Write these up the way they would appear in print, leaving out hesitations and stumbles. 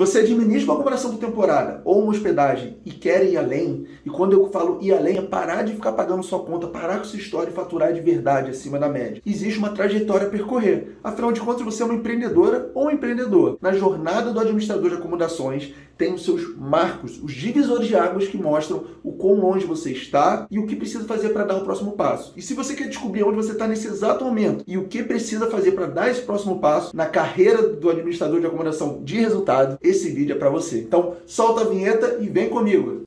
você administra uma acomodação por temporada ou uma hospedagem e quer ir além, e quando eu falo ir além é parar de ficar pagando sua conta, parar com sua história e faturar de verdade acima da média. Existe uma trajetória a percorrer. Afinal de contas, você é uma empreendedora ou um empreendedor. Na jornada do administrador de acomodações, tem os seus marcos, os divisores de águas que mostram o quão longe você está e o que precisa fazer para dar o próximo passo. E se você quer descobrir onde você está nesse exato momento e o que precisa fazer para dar esse próximo passo na carreira do administrador de acomodação de resultado, esse vídeo é para você. Então, solta a vinheta e vem comigo!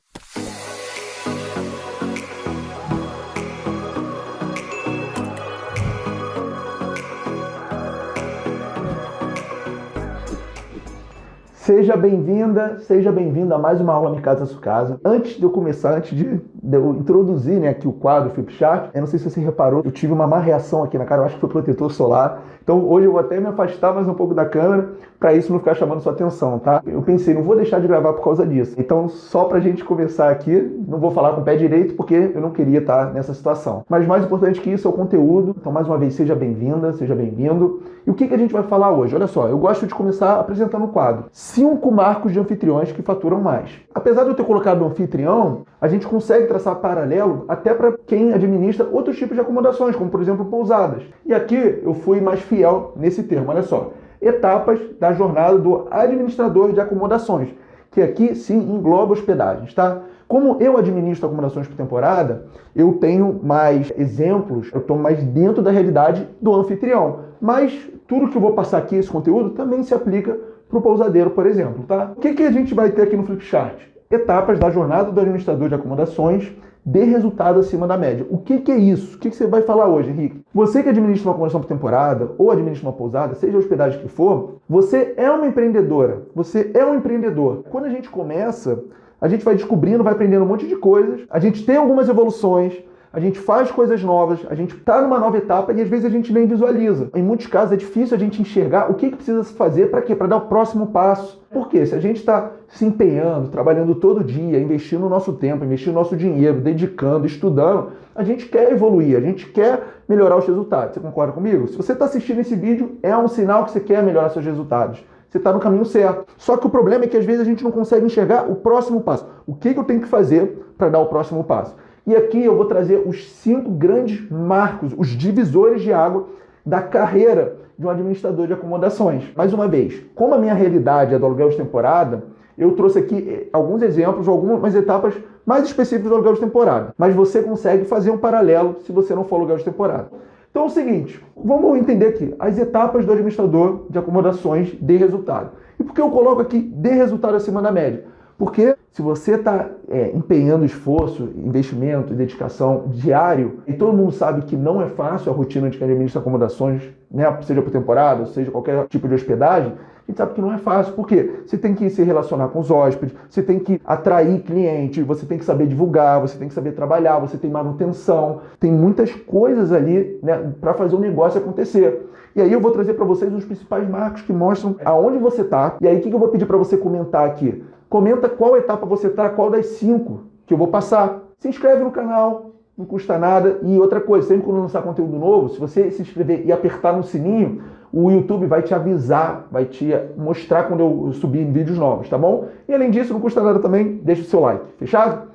Seja bem-vinda, seja bem-vindo a mais uma aula Minha Casa na Sua Casa. Antes de eu começar, antes de eu introduzir aqui o quadro Flipchart, eu não sei se você reparou, eu tive uma má reação aqui na cara, eu acho que foi protetor solar. Então hoje eu vou até me afastar mais um pouco da câmera, para isso não ficar chamando sua atenção, tá? Eu pensei, não vou deixar de gravar por causa disso. Então só pra gente começar aqui, não vou falar com o pé direito, porque eu não queria estar nessa situação. Mas mais importante que isso é o conteúdo. Então mais uma vez, seja bem-vinda, seja bem-vindo. E o que a gente vai falar hoje? Olha só, eu gosto de começar apresentando o quadro. 5 marcos de anfitriões que faturam mais. Apesar de eu ter colocado o anfitrião, a gente consegue traçar paralelo até para quem administra outros tipos de acomodações, como por exemplo pousadas. E aqui eu fui mais fiel nesse termo, olha só. Etapas da jornada do administrador de acomodações, que aqui sim engloba hospedagens, tá? Como eu administro acomodações por temporada, eu tenho mais exemplos, eu estou mais dentro da realidade do anfitrião. Mas tudo que eu vou passar aqui, esse conteúdo, também se aplica para o pousadeiro, por exemplo, tá? O que a gente vai ter aqui no Flipchart? Etapas da jornada do administrador de acomodações de resultado acima da média. O que é isso? O que você vai falar hoje, Henrique? Você que administra uma acomodação por temporada ou administra uma pousada, seja a hospedagem que for, você é uma empreendedora, você é um empreendedor. Quando a gente começa, a gente vai descobrindo, vai aprendendo um monte de coisas, a gente tem algumas evoluções, a gente faz coisas novas, a gente está numa nova etapa e às vezes a gente nem visualiza. Em muitos casos é difícil a gente enxergar o que precisa se fazer para quê? Para dar o próximo passo. Por quê? Se a gente está se empenhando, trabalhando todo dia, investindo o nosso tempo, investindo o nosso dinheiro, dedicando, estudando, a gente quer evoluir, a gente quer melhorar os resultados. Você concorda comigo? Se você está assistindo esse vídeo, é um sinal que você quer melhorar seus resultados. Você está no caminho certo. Só que o problema é que às vezes a gente não consegue enxergar o próximo passo. O que eu tenho que fazer para dar o próximo passo? E aqui eu vou trazer os 5 grandes marcos, os divisores de água da carreira de um administrador de acomodações. Mais uma vez, como a minha realidade é do aluguel de temporada, eu trouxe aqui alguns exemplos, algumas etapas mais específicas do aluguel de temporada. Mas você consegue fazer um paralelo se você não for aluguel de temporada. Então é o seguinte, vamos entender aqui as etapas do administrador de acomodações de resultado. E por que eu coloco aqui de resultado acima da média? Porque se você está empenhando esforço, investimento e dedicação diário, e todo mundo sabe que não é fácil a rotina de quem administra acomodações, né, seja por temporada, seja qualquer tipo de hospedagem, a gente sabe que não é fácil. Por quê? Você tem que se relacionar com os hóspedes, você tem que atrair cliente, você tem que saber divulgar, você tem que saber trabalhar, você tem manutenção, tem muitas coisas ali, né, para fazer o negócio acontecer. E aí eu vou trazer para vocês os principais marcos que mostram aonde você está. E aí o que eu vou pedir para você comentar aqui? Comenta qual etapa você está, qual das 5 que eu vou passar. Se inscreve no canal, não custa nada. E outra coisa, sempre quando lançar conteúdo novo, se você se inscrever e apertar no sininho, o YouTube vai te avisar, vai te mostrar quando eu subir vídeos novos, tá bom? E além disso, não custa nada também, deixa o seu like. Fechado?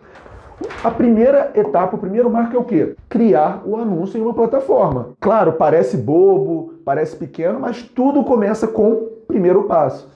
A primeira etapa, o primeiro marco é o quê? Criar o anúncio em uma plataforma. Claro, parece bobo, parece pequeno, mas tudo começa com o primeiro passo.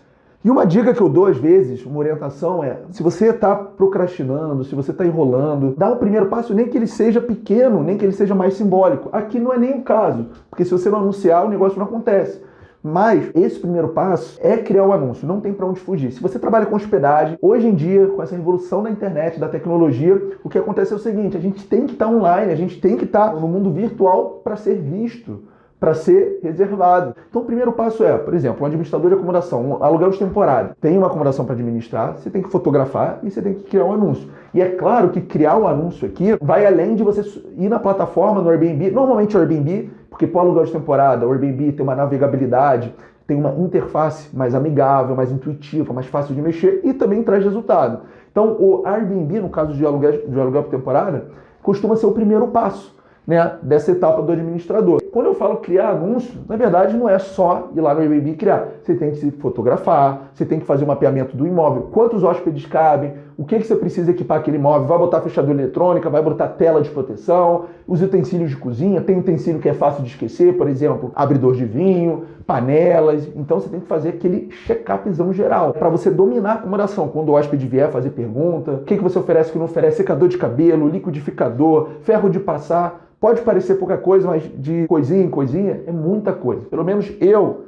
E uma dica que eu dou às vezes, uma orientação é, se você está procrastinando, se você está enrolando, dá o primeiro passo, nem que ele seja pequeno, nem que ele seja mais simbólico. Aqui não é nem o caso, porque se você não anunciar, o negócio não acontece. Mas esse primeiro passo é criar o anúncio, não tem para onde fugir. Se você trabalha com hospedagem, hoje em dia, com essa revolução da internet, da tecnologia, o que acontece é o seguinte, a gente tem que estar online, a gente tem que estar no mundo virtual para ser visto, para ser reservado. Então o primeiro passo é, por exemplo, um administrador de acomodação, um aluguel de temporada. Tem uma acomodação para administrar, você tem que fotografar e você tem que criar um anúncio. E é claro que criar um anúncio aqui vai além de você ir na plataforma, no Airbnb. Normalmente o Airbnb, porque para o aluguel de temporada, o Airbnb tem uma navegabilidade, tem uma interface mais amigável, mais intuitiva, mais fácil de mexer e também traz resultado. Então o Airbnb, no caso de aluguel por temporada, costuma ser o primeiro passo, né, dessa etapa do administrador. quando eu falo criar anúncio, na verdade não é só ir lá no Airbnb e criar. Você tem que se fotografar, você tem que fazer o mapeamento do imóvel, quantos hóspedes cabem, o que você precisa equipar aquele imóvel, vai botar fechadura eletrônica, vai botar tela de proteção, os utensílios de cozinha, tem utensílio que é fácil de esquecer, por exemplo, abridor de vinho, panelas. Então você tem que fazer aquele check-upzão geral para você dominar a acomodação. Quando o hóspede vier fazer pergunta, o que você oferece, o que não oferece, secador de cabelo, liquidificador, ferro de passar. Pode parecer pouca coisa, mas de coisinha em coisinha é muita coisa. Pelo menos eu,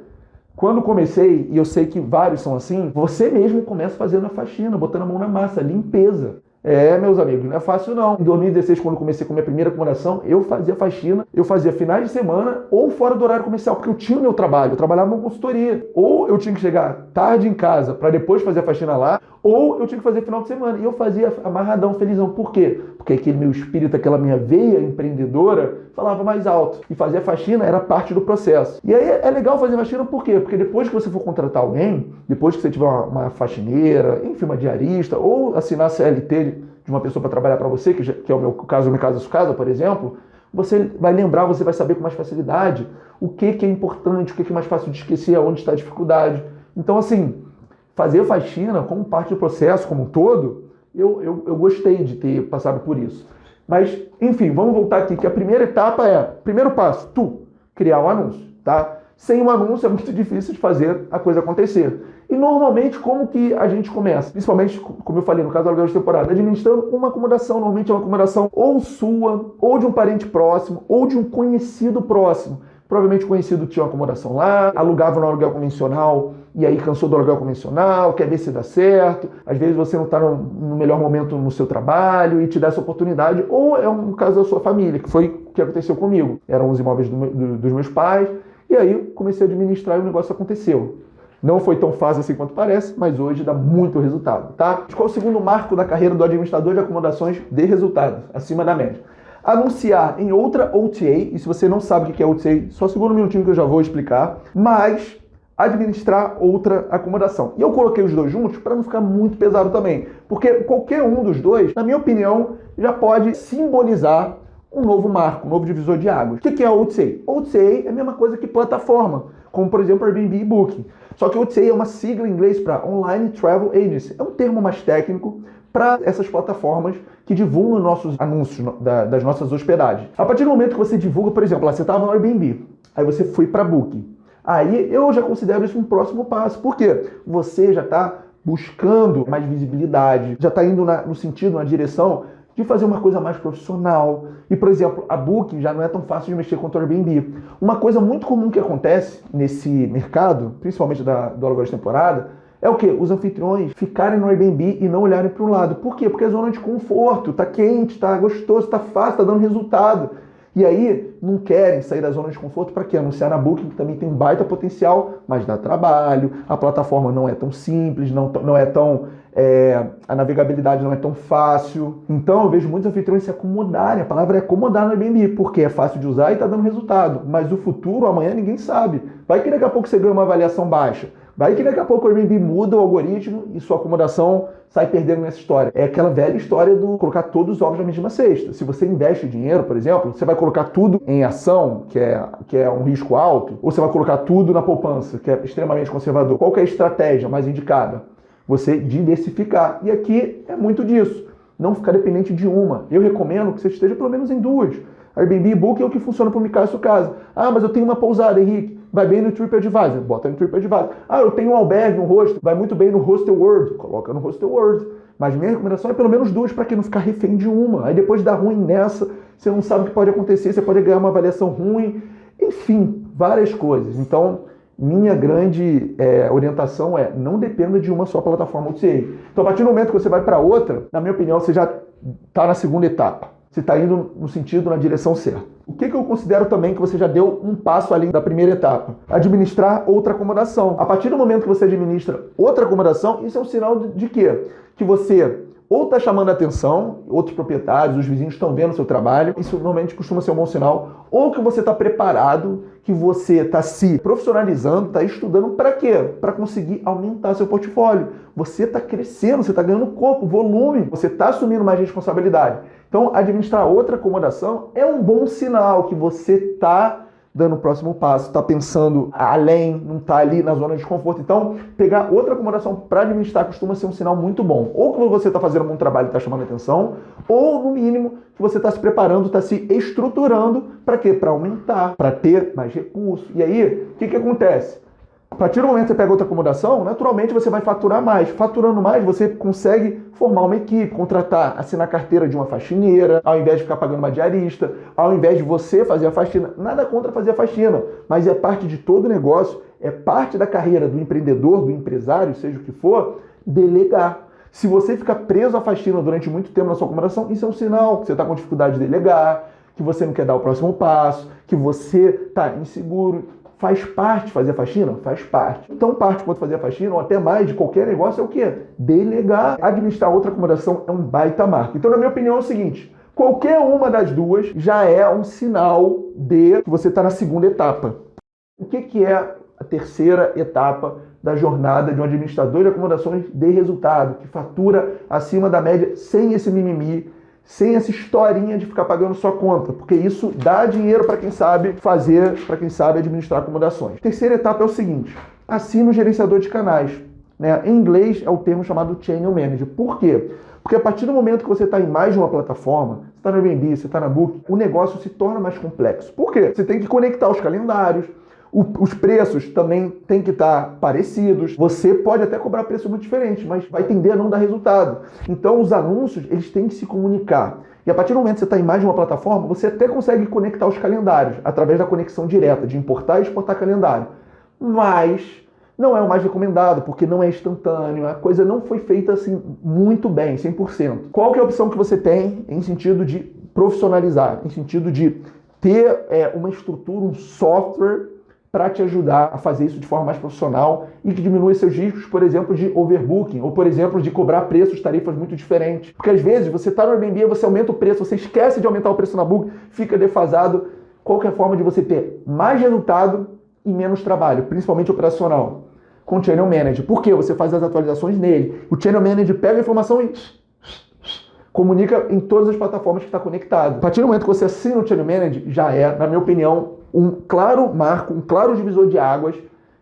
quando comecei, e eu sei que vários são assim, você mesmo começa fazendo a faxina, botando a mão na massa, limpeza. Meus amigos, não é fácil não. Em 2016, quando eu comecei com a minha primeira acomodação, eu fazia faxina, eu fazia finais de semana ou fora do horário comercial, porque eu tinha o meu trabalho, eu trabalhava numa consultoria. Ou eu tinha que chegar tarde em casa para depois fazer a faxina lá, ou eu tinha que fazer final de semana. E eu fazia amarradão, felizão. Por quê? Porque aquele meu espírito, aquela minha veia empreendedora, falava mais alto. E fazer a faxina era parte do processo. E aí é legal fazer faxina por quê? Porque depois que você for contratar alguém, depois que você tiver uma faxineira, enfim, uma diarista, ou assinar CLT de uma pessoa para trabalhar para você, que é o meu caso, Minha Casa Sua Casa, por exemplo, você vai lembrar, você vai saber com mais facilidade o que é importante, o que é mais fácil de esquecer, onde está a dificuldade. Então, assim, fazer faxina como parte do processo, como um todo, eu gostei de ter passado por isso. Mas, enfim, vamos voltar aqui, que a primeira etapa primeiro passo, criar um anúncio, tá? Sem um anúncio é muito difícil de fazer a coisa acontecer. E normalmente, como que a gente começa? Principalmente, como eu falei, no caso do aluguel de temporada, administrando uma acomodação. Normalmente é uma acomodação ou sua, ou de um parente próximo, ou de um conhecido próximo. Provavelmente o conhecido tinha uma acomodação lá, alugava no aluguel convencional e aí cansou do aluguel convencional, quer ver se dá certo. Às vezes você não está no melhor momento no seu trabalho e te dá essa oportunidade. Ou é um caso da sua família, que foi o que aconteceu comigo. Eram os imóveis dos meus pais. E aí comecei a administrar e o negócio aconteceu. Não foi tão fácil assim quanto parece, mas hoje dá muito resultado, tá? Qual é o segundo marco da carreira do administrador de acomodações de resultados, acima da média? Anunciar em outra OTA, e se você não sabe o que é OTA, só segura um minutinho que eu já vou explicar, mas administrar outra acomodação. E eu coloquei os dois juntos para não ficar muito pesado também, porque qualquer um dos dois, na minha opinião, já pode simbolizar um novo marco, um novo divisor de águas. O que é a OTA? OTA é a mesma coisa que plataforma, como por exemplo Airbnb e Booking. Só que OTA é uma sigla em inglês para Online Travel Agency. É um termo mais técnico para essas plataformas que divulgam nossos anúncios das nossas hospedagens. A partir do momento que você divulga, por exemplo, você estava no Airbnb, aí você foi para Booking. Aí eu já considero isso um próximo passo. Por quê? Você já está buscando mais visibilidade, já está indo no sentido, na direção de fazer uma coisa mais profissional. E, por exemplo, a Booking já não é tão fácil de mexer quanto o Airbnb. Uma coisa muito comum que acontece nesse mercado, principalmente do aluguel de temporada, é o quê? Os anfitriões ficarem no Airbnb e não olharem para o lado. Por quê? Porque é zona de conforto, tá quente, tá gostoso, tá fácil, tá dando resultado. E aí, não querem sair da zona de conforto para quê? Anunciar na Booking, que também tem baita potencial, mas dá trabalho, a plataforma não é tão simples, não é tão... a navegabilidade não é tão fácil. Então eu vejo muitos anfitriões se acomodarem. A palavra é acomodar no Airbnb, porque é fácil de usar e está dando resultado. Mas o futuro, amanhã, ninguém sabe. Vai que daqui a pouco você ganha uma avaliação baixa. Vai que daqui a pouco o Airbnb muda o algoritmo e sua acomodação sai perdendo nessa história. É aquela velha história do colocar todos os ovos na mesma cesta. Se você investe dinheiro, por exemplo, você vai colocar tudo em ação, que é um risco alto, ou você vai colocar tudo na poupança, que é extremamente conservador. Qual que é a estratégia mais indicada? Você diversificar. E aqui é muito disso. Não ficar dependente de uma. Eu recomendo que você esteja pelo menos em duas. Airbnb e Booking é o que funciona para o Minha Casa Sua Casa. Ah, mas eu tenho uma pousada, Henrique. Vai bem no TripAdvisor. Bota no TripAdvisor. Ah, eu tenho um albergue, um hostel. Vai muito bem no Hostel World. Coloca no Hostel World. Mas minha recomendação é pelo menos duas para que não ficar refém de uma. Aí depois dá ruim nessa, você não sabe o que pode acontecer, você pode ganhar uma avaliação ruim. Enfim, várias coisas. Então, minha grande orientação é não dependa de uma só plataforma OTA. Então, a partir do momento que você vai para outra, na minha opinião, você já está na segunda etapa. Você está indo no sentido, na direção certa. O que eu considero também que você já deu um passo além da primeira etapa? Administrar outra acomodação. A partir do momento que você administra outra acomodação, isso é um sinal de quê? Que você ou está chamando a atenção, outros proprietários, os vizinhos estão vendo o seu trabalho, isso normalmente costuma ser um bom sinal, ou que você está preparado, que você está se profissionalizando, está estudando para quê? Para conseguir aumentar seu portfólio. Você está crescendo, você está ganhando corpo, volume, você está assumindo mais responsabilidade. Então, administrar outra acomodação é um bom sinal que você está dando o próximo passo, está pensando além, não está ali na zona de conforto. Então, pegar outra acomodação para administrar costuma ser um sinal muito bom. Ou que você está fazendo um bom trabalho e está chamando atenção, ou, no mínimo, que você está se preparando, está se estruturando para quê? Para aumentar, para ter mais recursos. E aí, o que acontece? A partir do momento que você pega outra acomodação, naturalmente você vai faturar mais. Faturando mais, você consegue formar uma equipe, contratar, assinar carteira de uma faxineira, ao invés de ficar pagando uma diarista, ao invés de você fazer a faxina. Nada contra fazer a faxina, mas é parte de todo o negócio, é parte da carreira do empreendedor, do empresário, seja o que for, delegar. Se você ficar preso à faxina durante muito tempo na sua acomodação, isso é um sinal que você está com dificuldade de delegar, que você não quer dar o próximo passo, que você está inseguro. Faz parte fazer a faxina? Faz parte. Tão parte quanto fazer a faxina, ou até mais, de qualquer negócio, é o quê? Delegar. Administrar outra acomodação é um baita marco. Então, na minha opinião, é o seguinte: qualquer uma das duas já é um sinal de que você está na segunda etapa. O que é a terceira etapa da jornada de um administrador de acomodações de resultado, que fatura acima da média sem esse mimimi, sem essa historinha de ficar pagando só conta, porque isso dá dinheiro para quem sabe fazer, para quem sabe administrar acomodações. Terceira etapa é o seguinte: assina o gerenciador de canais. Né? Em inglês é o termo chamado Channel Manager. Por quê? Porque a partir do momento que você está em mais de uma plataforma, você está no Airbnb, você está na Booking, o negócio se torna mais complexo. Por quê? Você tem que conectar os calendários, os preços também têm que estar parecidos. Você pode até cobrar preço muito diferente, mas vai tender a não dar resultado. Então os anúncios, eles têm que se comunicar. E a partir do momento que você está em mais de uma plataforma, você até consegue conectar os calendários, através da conexão direta, de importar e exportar calendário. Mas não é o mais recomendado, porque não é instantâneo, a coisa não foi feita assim muito bem, 100%. Qual que é a opção que você tem em sentido de profissionalizar, em sentido de ter uma estrutura, um software para te ajudar a fazer isso de forma mais profissional e que diminua seus riscos, por exemplo, de overbooking, ou por exemplo, de cobrar preços, tarifas muito diferentes. Porque às vezes você está no Airbnb, você aumenta o preço, você esquece de aumentar o preço na Booking, fica defasado. Qual que é a forma de você ter mais resultado e menos trabalho, principalmente operacional? Com o Channel Manager. Por quê? Você faz as atualizações nele. O Channel Manager pega a informação e comunica em todas as plataformas que está conectado. A partir do momento que você assina o Channel Manager, já é, na minha opinião, um claro marco, um claro divisor de águas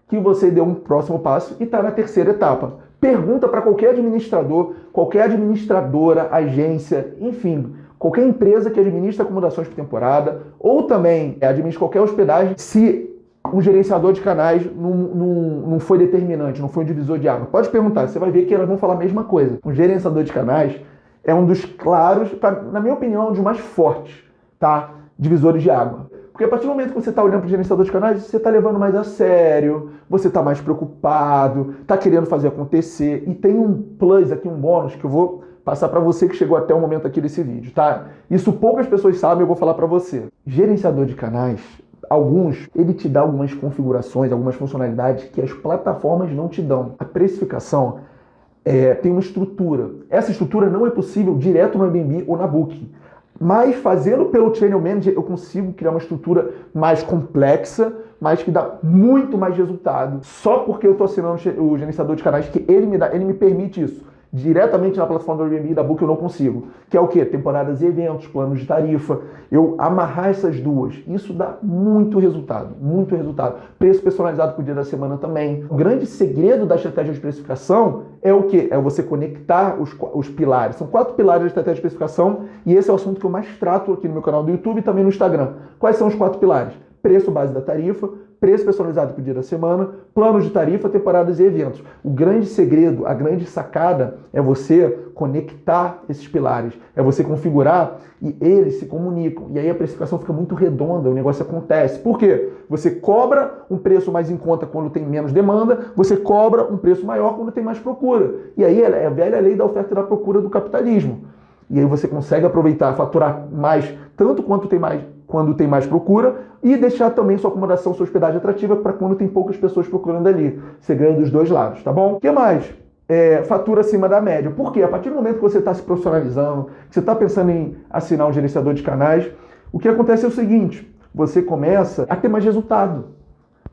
que você deu um próximo passo e está na terceira etapa. Pergunta para qualquer administrador, qualquer administradora, agência, enfim, qualquer empresa que administra acomodações por temporada ou também administra qualquer hospedagem, se um gerenciador de canais não foi determinante, não foi um divisor de água. Pode perguntar, você vai ver que elas vão falar a mesma coisa. Um gerenciador de canais é um dos claros, na minha opinião, um dos mais fortes, tá? Divisores de água. Porque a partir do momento que você está olhando para o gerenciador de canais, você está levando mais a sério, você está mais preocupado, está querendo fazer acontecer. E tem um plus aqui, um bônus, que eu vou passar para você que chegou até o momento aqui desse vídeo, tá? Isso poucas pessoas sabem, eu vou falar para você. Gerenciador de canais, alguns, ele te dá algumas configurações, algumas funcionalidades que as plataformas não te dão. A precificação tem uma estrutura. Essa estrutura não é possível direto no Airbnb ou na Booking. Mas fazendo pelo Channel Manager, eu consigo criar uma estrutura mais complexa, mas que dá muito mais resultado. Só porque eu estou assinando o gerenciador de canais, que ele me permite isso. Diretamente na plataforma do Airbnb e da Booking eu não consigo. Que é o quê? Temporadas e eventos, planos de tarifa. Eu amarrar essas duas. Isso dá muito resultado. Muito resultado. Preço personalizado por dia da semana também. O grande segredo da estratégia de precificação é o quê? É você conectar os pilares. São 4 pilares da estratégia de precificação e esse é o assunto que eu mais trato aqui no meu canal do YouTube e também no Instagram. Quais são os 4 pilares? Preço base da tarifa, preço personalizado por dia da semana, planos de tarifa, temporadas e eventos. O grande segredo, a grande sacada é você conectar esses pilares, é você configurar e eles se comunicam. E aí a precificação fica muito redonda, o negócio acontece. Por quê? Você cobra um preço mais em conta quando tem menos demanda, você cobra um preço maior quando tem mais procura. E aí é a velha lei da oferta e da procura do capitalismo. E aí você consegue aproveitar, faturar mais, tanto quanto tem mais, quando tem mais procura, e deixar também sua acomodação, sua hospedagem atrativa para quando tem poucas pessoas procurando ali. Você ganha dos dois lados, tá bom? O que mais? Fatura acima da média. Por quê? A partir do momento que você está se profissionalizando, que você está pensando em assinar um gerenciador de canais, o que acontece é o seguinte, você começa a ter mais resultado.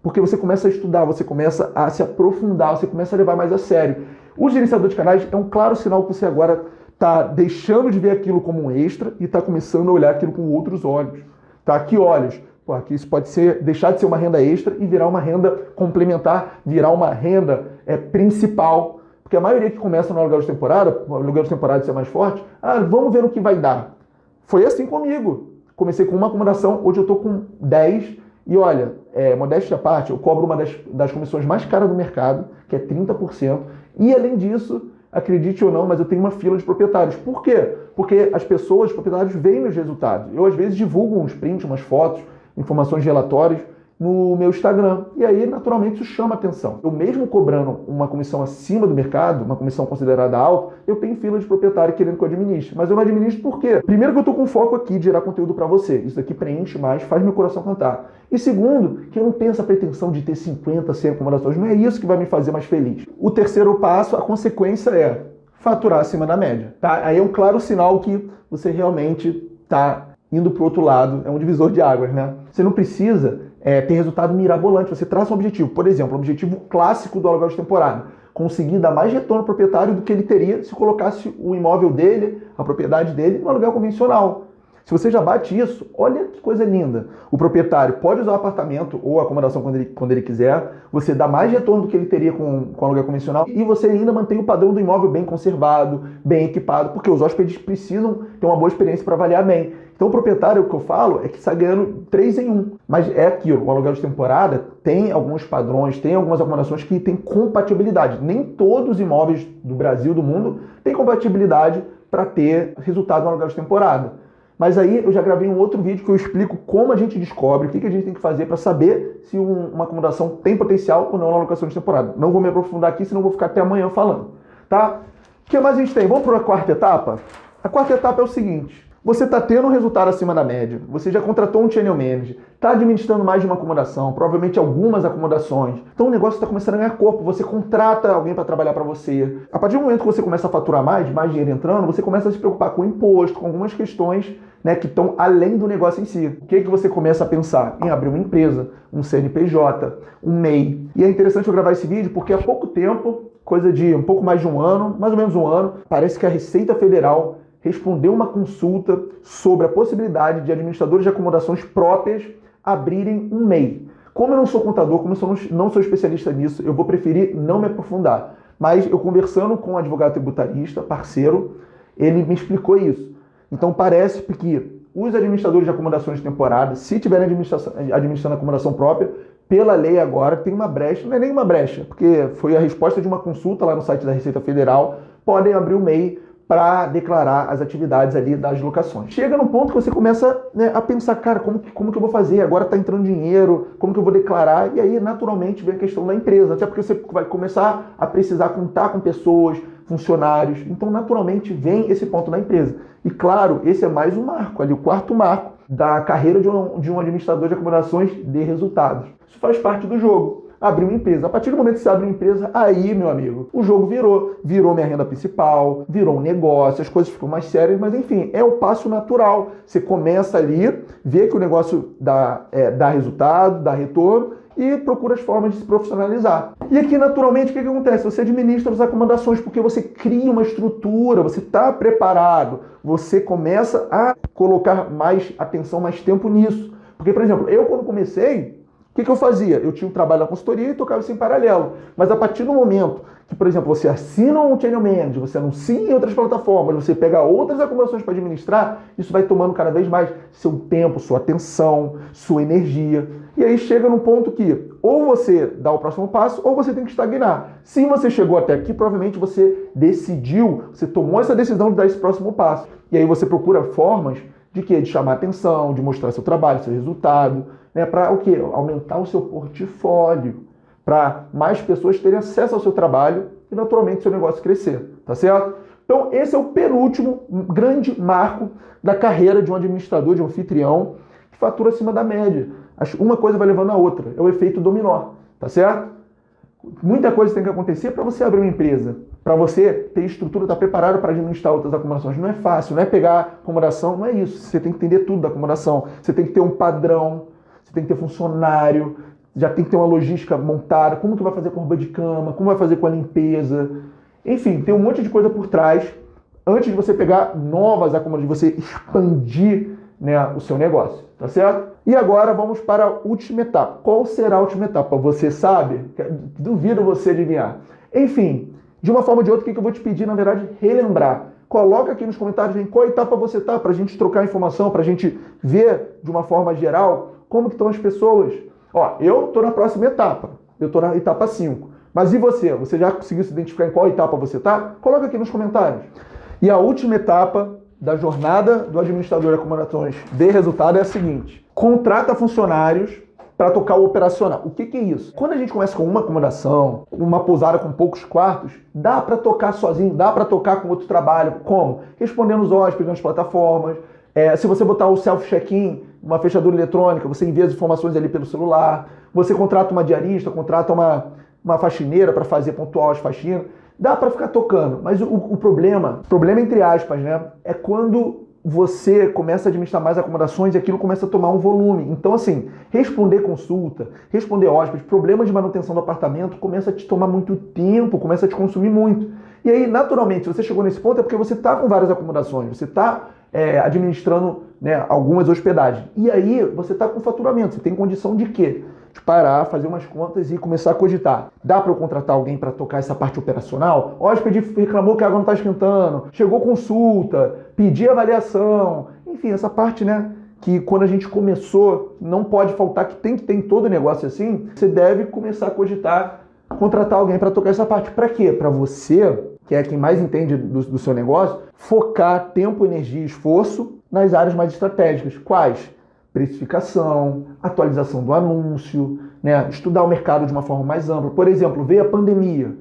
Porque você começa a estudar, você começa a se aprofundar, você começa a levar mais a sério. O gerenciador de canais é um claro sinal que você agora está deixando de ver aquilo como um extra e está começando a olhar aquilo com outros olhos. Tá? Que olhos? Pô, aqui isso pode ser, deixar de ser uma renda extra e virar uma renda complementar, virar uma renda principal. Porque a maioria que começa no aluguel de temporada, o aluguel de temporada ser mais forte, vamos ver o que vai dar. Foi assim comigo. Comecei com uma acomodação, hoje eu estou com 10 e olha, modéstia à parte, eu cobro uma das comissões mais caras do mercado, que é 30%, e além disso, acredite ou não, mas eu tenho uma fila de proprietários. Por quê? Porque as pessoas, os proprietários, veem meus resultados. Eu, às vezes, divulgo uns prints, umas fotos, informações de relatórios no meu Instagram. E aí, naturalmente, isso chama atenção. Eu mesmo cobrando uma comissão acima do mercado, uma comissão considerada alta, eu tenho fila de proprietário querendo que eu administre. Mas eu não administro por quê? Primeiro que eu tô com foco aqui de gerar conteúdo para você. Isso daqui preenche mais, faz meu coração cantar. E segundo, que eu não tenho essa pretensão de ter 50, 100 acomodações. Não é isso que vai me fazer mais feliz. O terceiro passo, a consequência é faturar acima da média. Tá? Aí é um claro sinal que você realmente está indo para o outro lado. É um divisor de águas, né? Você não precisa ter resultado mirabolante. Você traça um objetivo. Por exemplo, o objetivo clássico do aluguel de temporada. Conseguir dar mais retorno ao proprietário do que ele teria se colocasse o imóvel dele, a propriedade dele, no aluguel convencional. Se você já bate isso, olha que coisa linda. O proprietário pode usar o apartamento ou a acomodação quando ele quiser, você dá mais retorno do que ele teria com aluguel convencional e você ainda mantém o padrão do imóvel bem conservado, bem equipado, porque os hóspedes precisam ter uma boa experiência para avaliar bem. Então o proprietário, o que eu falo, é que está ganhando 3 em 1. Mas é aquilo, o aluguel de temporada tem alguns padrões, tem algumas acomodações que têm compatibilidade. Nem todos os imóveis do Brasil, do mundo, têm compatibilidade para ter resultado no aluguel de temporada. Mas aí eu já gravei um outro vídeo que eu explico como a gente descobre, o que a gente tem que fazer para saber se uma acomodação tem potencial ou não na alocação de temporada. Não vou me aprofundar aqui, senão vou ficar até amanhã falando, tá? O que mais a gente tem? Vamos para a quarta etapa? A quarta etapa é o seguinte: você está tendo um resultado acima da média, você já contratou um channel manager, está administrando mais de uma acomodação, provavelmente algumas acomodações. Então o negócio está começando a ganhar corpo, você contrata alguém para trabalhar para você. A partir do momento que você começa a faturar mais dinheiro entrando, você começa a se preocupar com o imposto, com algumas questões, né, que estão além do negócio em si. O que você começa a pensar? Em abrir uma empresa, um CNPJ, um MEI. E é interessante eu gravar esse vídeo porque há pouco tempo, coisa de um pouco mais de um ano, mais ou menos um ano, parece que a Receita Federal respondeu uma consulta sobre a possibilidade de administradores de acomodações próprias abrirem um MEI. Como eu não sou contador, como eu não sou especialista nisso, eu vou preferir não me aprofundar. Mas eu conversando com um advogado tributarista, parceiro, ele me explicou isso. Então parece que os administradores de acomodações de temporada, se tiverem administrando acomodação própria, pela lei agora tem uma brecha, não é nem uma brecha, porque foi a resposta de uma consulta lá no site da Receita Federal, podem abrir o MEI para declarar as atividades ali das locações. Chega num ponto que você começa, né, a pensar, cara, como que eu vou fazer? Agora está entrando dinheiro, como que eu vou declarar? E aí, naturalmente, vem a questão da empresa, até porque você vai começar a precisar contar com pessoas, funcionários. Então, naturalmente, vem esse ponto da empresa. E, claro, esse é mais um marco, ali, o quarto marco da carreira de um administrador de acomodações de resultados. Isso faz parte do jogo. Abrir uma empresa. A partir do momento que você abre uma empresa, aí, meu amigo, o jogo virou minha renda principal, virou um negócio, as coisas ficam mais sérias, mas enfim, é o passo natural. Você começa ali, vê que o negócio dá resultado, dá retorno e procura as formas de se profissionalizar. E aqui, naturalmente, o que acontece? Você administra as acomodações porque você cria uma estrutura, você está preparado, você começa a colocar mais atenção, mais tempo nisso. Porque, por exemplo, eu quando comecei, o que eu fazia? Eu tinha um trabalho na consultoria e tocava isso em paralelo. Mas a partir do momento que, por exemplo, você assina um channel manager, você anuncia em outras plataformas, você pega outras acomodações para administrar, isso vai tomando cada vez mais seu tempo, sua atenção, sua energia. E aí chega num ponto que ou você dá o próximo passo ou você tem que estagnar. Se você chegou até aqui, provavelmente você decidiu, você tomou essa decisão de dar esse próximo passo. E aí você procura formas de quê? De chamar atenção, de mostrar seu trabalho, seu resultado, né, para o quê? Aumentar o seu portfólio, para mais pessoas terem acesso ao seu trabalho e, naturalmente, seu negócio crescer, tá certo? Então, esse é o penúltimo grande marco da carreira de um administrador, de um anfitrião, que fatura acima da média. Uma coisa vai levando a outra, é o efeito dominó, tá certo? Muita coisa tem que acontecer para você abrir uma empresa, para você ter estrutura, estar preparado para administrar outras acomodações. Não é fácil, não é pegar acomodação, não é isso. Você tem que entender tudo da acomodação, você tem que ter um padrão, você tem que ter funcionário, já tem que ter uma logística montada, como que vai fazer com a roupa de cama, como vai fazer com a limpeza. Enfim, tem um monte de coisa por trás antes de você pegar novas acomodações, de você expandir, né, o seu negócio, tá certo? E agora vamos para a última etapa. Qual será a última etapa? Você sabe? Duvido você adivinhar. Enfim, de uma forma ou de outra, o que eu vou te pedir, na verdade, relembrar. Coloca aqui nos comentários em qual etapa você está, para a gente trocar informação, para a gente ver de uma forma geral como que estão as pessoas. Ó, eu estou na próxima etapa. Eu estou na etapa 5. Mas e você? Você já conseguiu se identificar em qual etapa você está? Coloca aqui nos comentários. E a última etapa da jornada do administrador de acomodações de resultado é a seguinte: contrata funcionários para tocar o operacional. O que é isso? Quando a gente começa com uma acomodação, uma pousada com poucos quartos, dá para tocar sozinho, dá para tocar com outro trabalho. Como? Respondendo os hóspedes nas plataformas. Se você botar o self-check-in, uma fechadura eletrônica, você envia as informações ali pelo celular. Você contrata uma diarista, contrata uma faxineira para fazer pontual as faxinas. Dá para ficar tocando, mas o problema entre aspas, né, é quando você começa a administrar mais acomodações e aquilo começa a tomar um volume. Então, assim, responder consulta, responder hóspedes, problemas de manutenção do apartamento começa a te tomar muito tempo, começa a te consumir muito. E aí, naturalmente, se você chegou nesse ponto é porque você está com várias acomodações, você está administrando, né, algumas hospedagens. E aí, você está com faturamento, você tem condição de quê? De parar, fazer umas contas e começar a cogitar. Dá para eu contratar alguém para tocar essa parte operacional? O hóspede reclamou que a água não está esquentando, chegou consulta, pedi avaliação, enfim, essa parte, né, que quando a gente começou, não pode faltar, que tem que ter em todo negócio assim, você deve começar a cogitar contratar alguém para tocar essa parte. Para quê? Para você, que é quem mais entende do seu negócio, focar tempo, energia e esforço nas áreas mais estratégicas. Quais? Precificação, atualização do anúncio, né? Estudar o mercado de uma forma mais ampla. Por exemplo, veio a pandemia.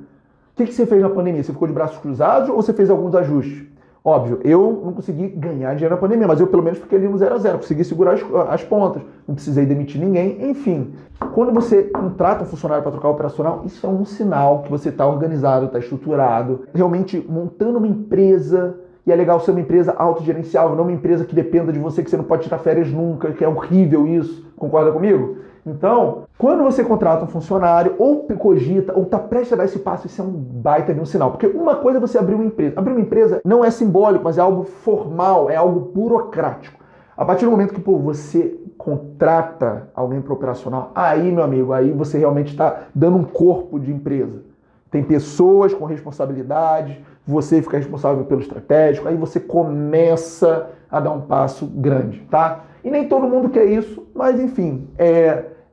O que você fez na pandemia? Você ficou de braços cruzados ou você fez alguns ajustes? Óbvio, eu não consegui ganhar dinheiro na pandemia, mas eu pelo menos fiquei ali no 0 a 0, consegui segurar as pontas, não precisei demitir ninguém, enfim. Quando você contrata um funcionário para trocar o operacional, isso é um sinal que você está organizado, está estruturado, realmente montando uma empresa. E é legal ser uma empresa autogerenciável, não uma empresa que dependa de você, que você não pode tirar férias nunca, que é horrível isso. Concorda comigo? Então, quando você contrata um funcionário, ou cogita, ou está prestes a dar esse passo, isso é um baita de um sinal. Porque uma coisa é você abrir uma empresa. Abrir uma empresa não é simbólico, mas é algo formal, é algo burocrático. A partir do momento que você contrata alguém para operacional, aí, meu amigo, aí você realmente está dando um corpo de empresa. Tem pessoas com responsabilidades, você fica responsável pelo estratégico, aí você começa a dar um passo grande, tá? E nem todo mundo quer isso, mas enfim,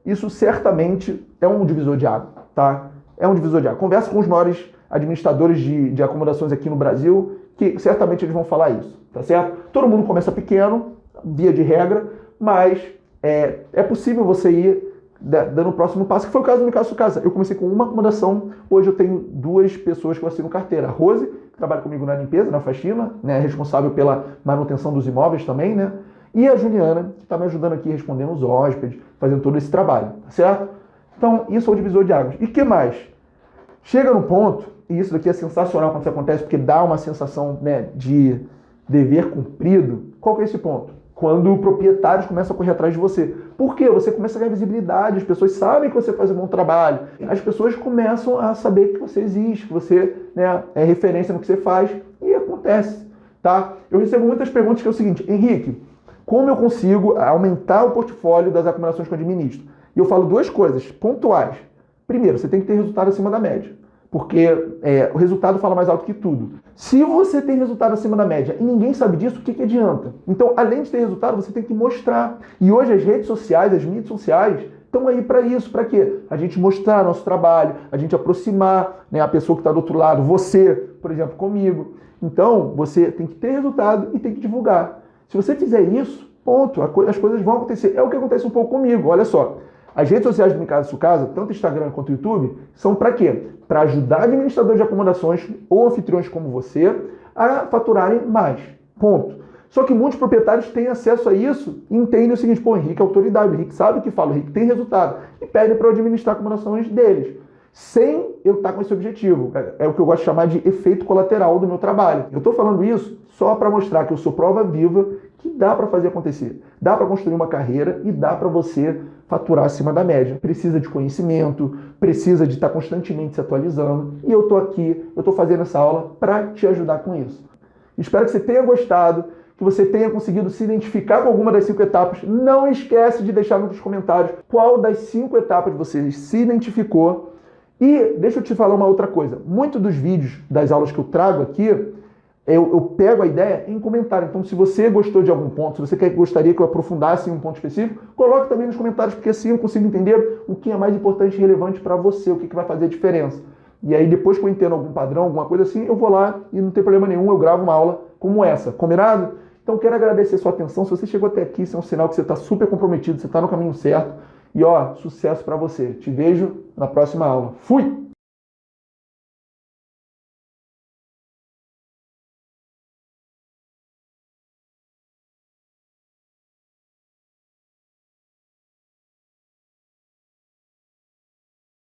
isso certamente é um divisor de água, tá? É um divisor de água. Conversa com os maiores administradores de acomodações aqui no Brasil, que certamente eles vão falar isso, tá certo? Todo mundo começa pequeno, via de regra, mas é possível você ir dando o próximo passo, que foi o caso do meu caso. Eu comecei com uma acomodação, hoje eu tenho 2 pessoas que eu assino carteira. A Rose, que trabalha comigo na limpeza, na faxina, né, responsável pela manutenção dos imóveis também, né? E a Juliana, que está me ajudando aqui, respondendo os hóspedes, fazendo todo esse trabalho, tá certo? Então, isso é o divisor de águas. E o que mais? Chega no ponto, e isso daqui é sensacional quando isso acontece, porque dá uma sensação, né, de dever cumprido. Qual que é esse ponto? Quando proprietários começam a correr atrás de você. Por quê? Você começa a ganhar visibilidade, as pessoas sabem que você faz um bom trabalho, as pessoas começam a saber que você existe, que você, né, é referência no que você faz, e acontece, tá? Eu recebo muitas perguntas que é o seguinte: Henrique, como eu consigo aumentar o portfólio das acomodações que eu administro? E eu falo 2 coisas pontuais. Primeiro, você tem que ter resultado acima da média, porque o resultado fala mais alto que tudo. Se você tem resultado acima da média e ninguém sabe disso, o que adianta? Então, além de ter resultado, você tem que mostrar. E hoje as redes sociais, as mídias sociais, estão aí para isso. Para quê? A gente mostrar nosso trabalho, a gente aproximar, né, a pessoa que está do outro lado, você, por exemplo, comigo. Então, você tem que ter resultado e tem que divulgar. Se você fizer isso, ponto, as coisas vão acontecer. É o que acontece um pouco comigo, olha só. As redes sociais do Minha Casa Sua Casa, tanto Instagram quanto YouTube, são para quê? Para ajudar administradores de acomodações ou anfitriões como você a faturarem mais. Ponto. Só que muitos proprietários têm acesso a isso e entendem o seguinte: pô, o Henrique é autoridade, o Henrique sabe o que fala, o Henrique tem resultado. E pedem para eu administrar acomodações deles, sem eu estar com esse objetivo. É o que eu gosto de chamar de efeito colateral do meu trabalho. Eu estou falando isso só para mostrar que eu sou prova viva que dá para fazer acontecer. Dá para construir uma carreira e dá para você faturar acima da média. Precisa de conhecimento, precisa de estar constantemente se atualizando. E eu estou aqui, eu estou fazendo essa aula para te ajudar com isso. Espero que você tenha gostado, que você tenha conseguido se identificar com alguma das 5 etapas. Não esquece de deixar nos comentários qual das 5 etapas você se identificou. E deixa eu te falar uma outra coisa. Muitos dos vídeos das aulas que eu trago aqui, eu pego a ideia em comentário. Então, se você gostou de algum ponto, se você gostaria que eu aprofundasse em um ponto específico, coloque também nos comentários, porque assim eu consigo entender o que é mais importante e relevante para você, o que vai fazer a diferença. E aí, depois que eu entendo algum padrão, alguma coisa assim, eu vou lá e não tem problema nenhum, eu gravo uma aula como essa. Combinado? Então, quero agradecer a sua atenção. Se você chegou até aqui, isso é um sinal que você está super comprometido, você está no caminho certo. E, sucesso para você. Te vejo na próxima aula. Fui!